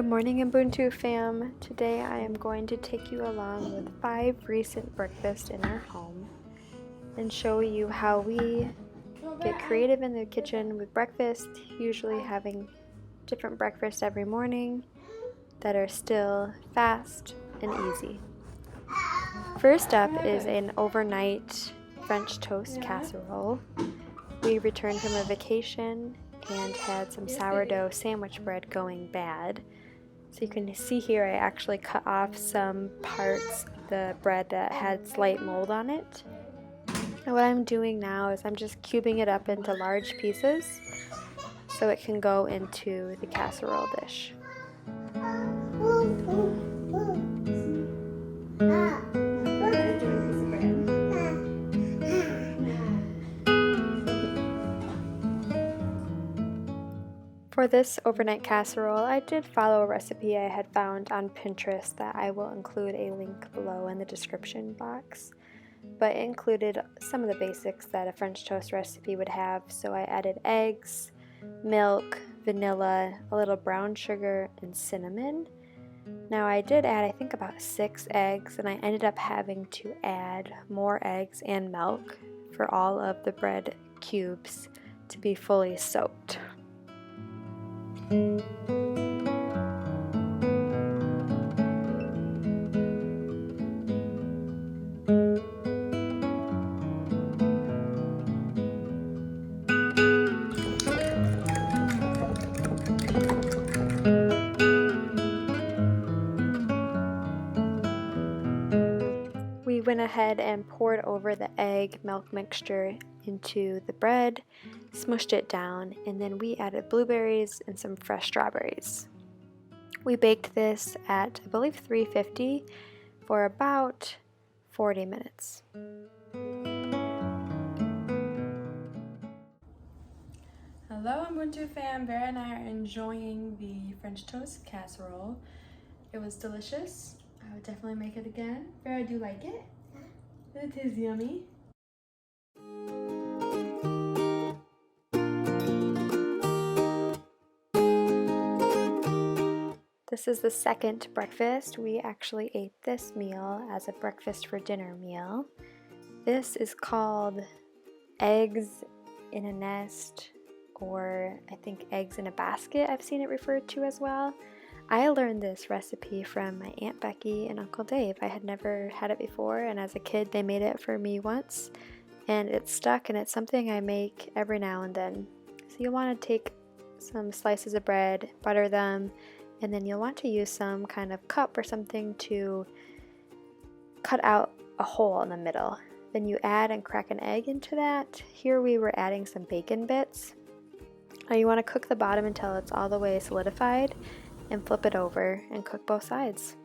Good morning, Ubuntu fam. Today I am going to take you along with 5 recent breakfasts in our home and show you how we get creative in the kitchen with breakfast, usually having different breakfasts every morning that are still fast and easy. First up is an overnight French toast casserole. We returned from a vacation and had some sourdough sandwich bread going bad. So you can see here I actually cut off some parts of the bread that had slight mold on it. And what I'm doing now is I'm just cubing it up into large pieces so it can go into the casserole dish. For this overnight casserole, I did follow a recipe I had found on Pinterest that I will include a link below in the description box. But it included some of the basics that a French toast recipe would have, so I added eggs, milk, vanilla, a little brown sugar, and cinnamon. Now I did add I think about 6 eggs, and I ended up having to add more eggs and milk for all of the bread cubes to be fully soaked. We went ahead and poured over the egg milk mixture into the bread, smushed it down, and then we added blueberries and some fresh strawberries. We baked this at, I believe, 350 for about 40 minutes. Hello, Ubuntu fam. Vera and I are enjoying the French toast casserole. It was delicious. I would definitely make it again. Vera, do you like it? It is yummy. This is the second breakfast. We actually ate this meal as a breakfast for dinner meal. This is called eggs in a nest, or I think eggs in a basket I've seen it referred to as well. I learned this recipe from my Aunt Becky and Uncle Dave. I had never had it before, and as a kid they made it for me once, and it stuck, and it's something I make every now and then. So you'll want to take some slices of bread, butter them, and then you'll want to use some kind of cup or something to cut out a hole in the middle. Then you add and crack an egg into that. Here we were adding some bacon bits. Now you want to cook the bottom until it's all the way solidified and flip it over and cook both sides.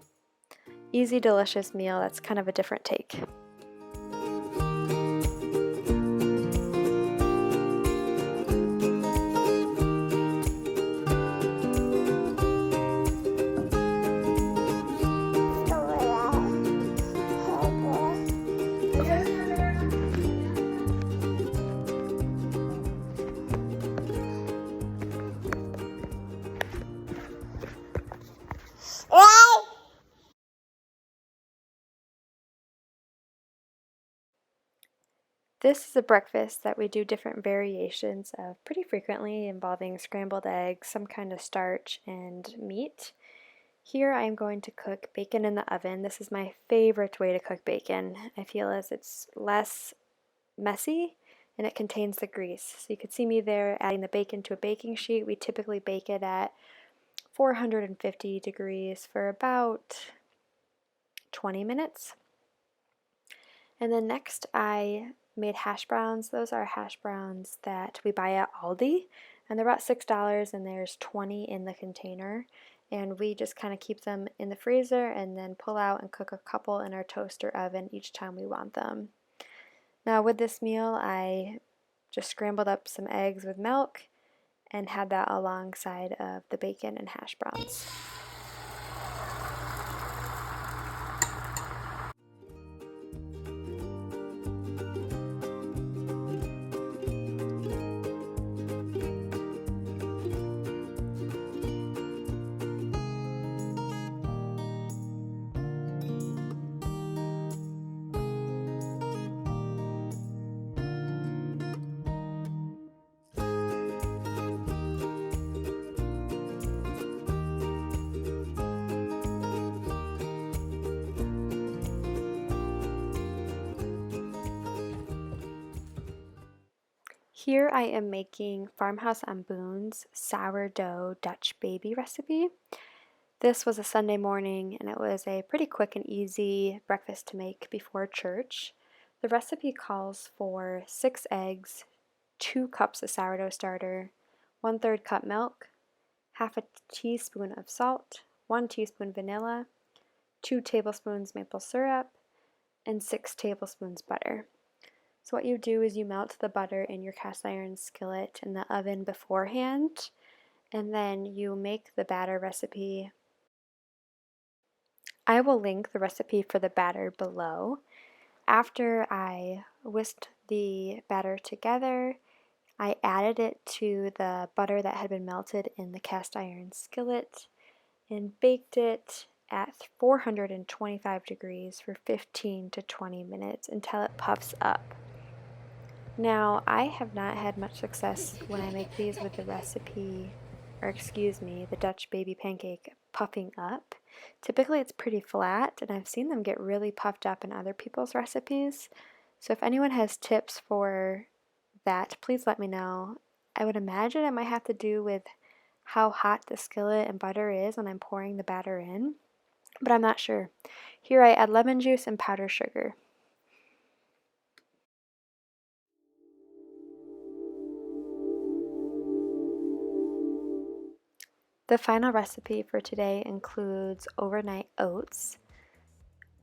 Easy, delicious meal that's kind of a different take. This is a breakfast that we do different variations of pretty frequently, involving scrambled eggs, some kind of starch, and meat. Here I am going to cook bacon in the oven. This is my favorite way to cook bacon. I feel as it's less messy and it contains the grease. So you can see me there adding the bacon to a baking sheet. We typically bake it at 450 degrees for about 20 minutes. And then next I made hash browns. Those are hash browns that we buy at Aldi, and they're about $6, and there's 20 in the container, and we just kind of keep them in the freezer and then pull out and cook a couple in our toaster oven each time we want them. Now with this meal I just scrambled up some eggs with milk and had that alongside of the bacon and hash browns. Here I am making Farmhouse on Boone's sourdough Dutch baby recipe. This was a Sunday morning and it was a pretty quick and easy breakfast to make before church. The recipe calls for 6 eggs, 2 cups of sourdough starter, 1/3 cup milk, half a teaspoon of salt, 1 teaspoon vanilla, 2 tablespoons maple syrup, and 6 tablespoons butter. So what you do is you melt the butter in your cast iron skillet in the oven beforehand, and then you make the batter recipe. I will link the recipe for the batter below. After I whisked the batter together, I added it to the butter that had been melted in the cast iron skillet and baked it at 425 degrees for 15 to 20 minutes until it puffs up. Now, I have not had much success when I make these with the recipe, the Dutch baby pancake puffing up. Typically it's pretty flat, and I've seen them get really puffed up in other people's recipes. So if anyone has tips for that, please let me know. I would imagine it might have to do with how hot the skillet and butter is when I'm pouring the batter in, but I'm not sure. Here I add lemon juice and powdered sugar. The final recipe for today includes overnight oats.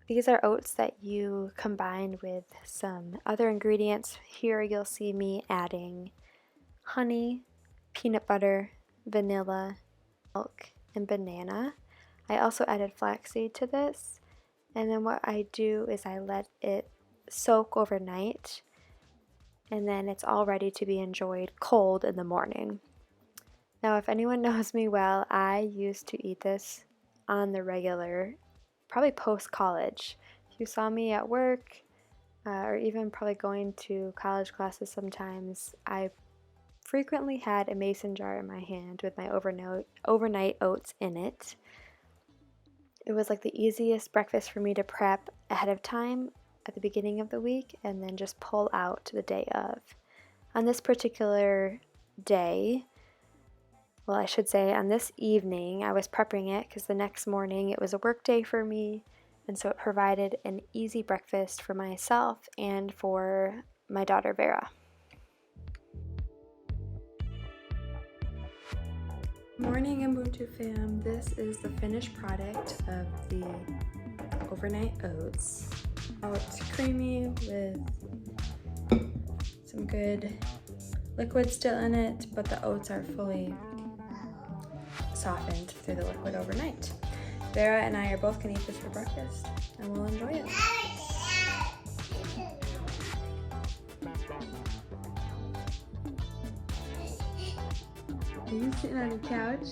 These are oats that you combine with some other ingredients. Here you'll see me adding honey, peanut butter, vanilla, milk, and banana. I also added flaxseed to this, and then what I do is I let it soak overnight, and then it's all ready to be enjoyed cold in the morning. Now, if anyone knows me well, I used to eat this on the regular, probably post-college. If you saw me at work, or even probably going to college classes sometimes, I frequently had a mason jar in my hand with my overnight oats in it. It was like the easiest breakfast for me to prep ahead of time at the beginning of the week and then just pull out the day of. On this particular day, well, I should say on this evening, I was prepping it because the next morning it was a work day for me, and so it provided an easy breakfast for myself and for my daughter Vera. Morning Ubuntu fam, this is the finished product of the overnight oats. Oh, it's creamy with some good liquid still in it, but the oats are fully softened through the liquid overnight. Vera and I are both gonna eat this for breakfast, and we'll enjoy it. Are you sitting on the couch?